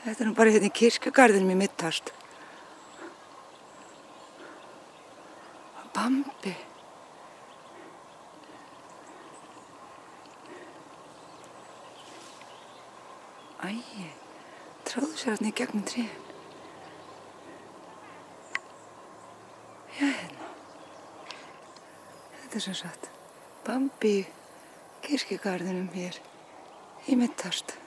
Þetta er nú bara hérna í kirkjugarðinum í Miðtast. Bambi. Æi, tráðu sér hérna í gegnum trén. Já, hérna. Þetta er sem sagt Bambi í kirkjugarðinum hér í Miðtast.